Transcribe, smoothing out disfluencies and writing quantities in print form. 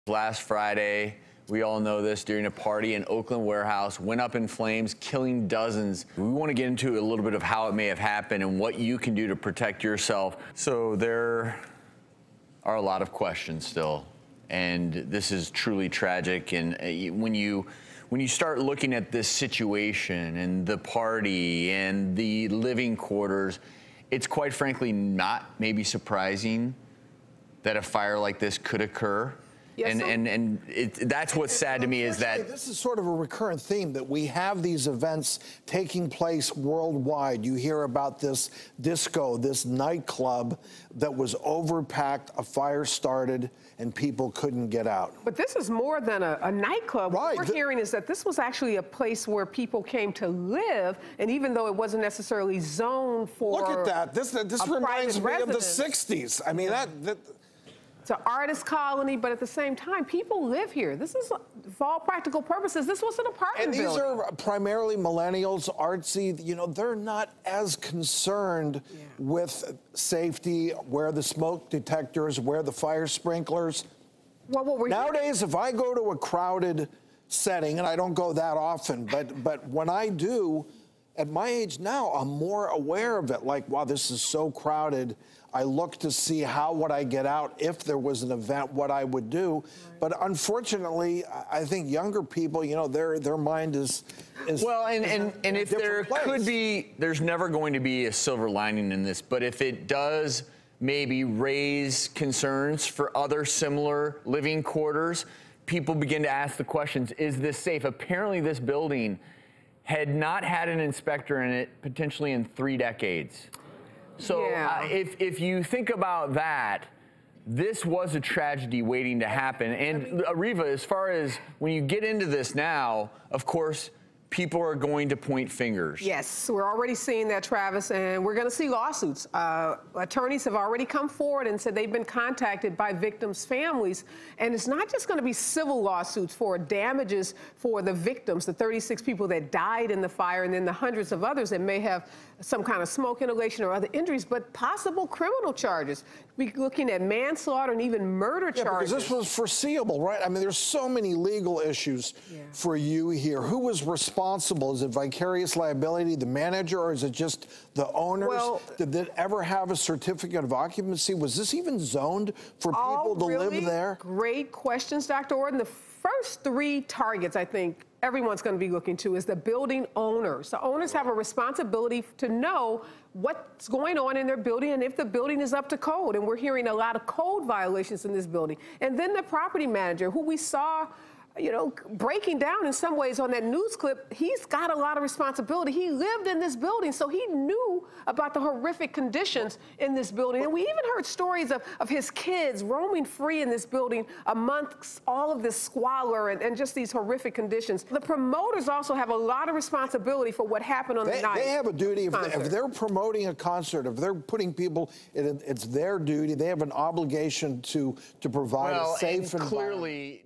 Last Friday, we all know this, during a party in Oakland warehouse, went up in flames, killing dozens. We want to get into a little bit of how it may have happened and what you can do to protect yourself. So there are a lot of questions still, and this is truly tragic. And when you start looking at this situation and the party and the living quarters, it's quite frankly not maybe surprising that a fire like this could occur. Yes, that's what's sad to me is that this is sort of a recurrent theme, that we have these events taking place worldwide. You hear about this disco, this nightclub that was overpacked, a fire started, and people couldn't get out. But this is more than a nightclub. Right. What we're hearing is that this was actually a place where people came to live, and even though it wasn't necessarily zoned for Look at that. This reminds me of the 60s. I mean, that it's an artist colony, but at the same time, people live here. This is, for all practical purposes, this was an apartment building. And these are primarily millennials, artsy. You know, they're not as concerned with safety, where the smoke detectors, where the fire sprinklers. Well, nowadays, if I go to a crowded setting, and I don't go that often, but when I do, at my age now, I'm more aware of it. Like, wow, this is so crowded. I look to see how would I get out if there was an event, what I would do. Right. But unfortunately, I think younger people, you know, their mind is well, and if there could be, there's never going to be a silver lining in this, but if it does maybe raise concerns for other similar living quarters, people begin to ask the questions, is this safe? Apparently this building had not had an inspector in it potentially in 3 decades. So if you think about that, this was a tragedy waiting to happen. And Ariva, as far as when you get into this now, of course, people are going to point fingers. Yes, we're already seeing that, Travis, and we're going to see lawsuits. Attorneys have already come forward and said they've been contacted by victims' families, and it's not just going to be civil lawsuits for damages for the victims, the 36 people that died in the fire, and then the hundreds of others that may have some kind of smoke inhalation or other injuries, but possible criminal charges. We're looking at manslaughter and even murder charges. Because this was foreseeable, right? I mean, there's so many legal issues for you here. Who was responsible? Is it vicarious liability, the manager, or is it just the owners? Well, did it ever have a certificate of occupancy? Was this even zoned for people to live there? Great questions, Dr. Ordon. The first 3 targets, I think, everyone's going to be looking to is the building owners. The owners have a responsibility to know what's going on in their building and if the building is up to code. And we're hearing a lot of code violations in this building. And then the property manager, who we saw, you know, breaking down in some ways on that news clip, he's got a lot of responsibility. He lived in this building, so he knew about the horrific conditions in this building. And we even heard stories of his kids roaming free in this building amongst all of this squalor and just these horrific conditions. The promoters also have a lot of responsibility for what happened on the night. They have a duty. If they're promoting a concert, if they're putting people, it's their duty. They have an obligation to provide a safe environment. Clearly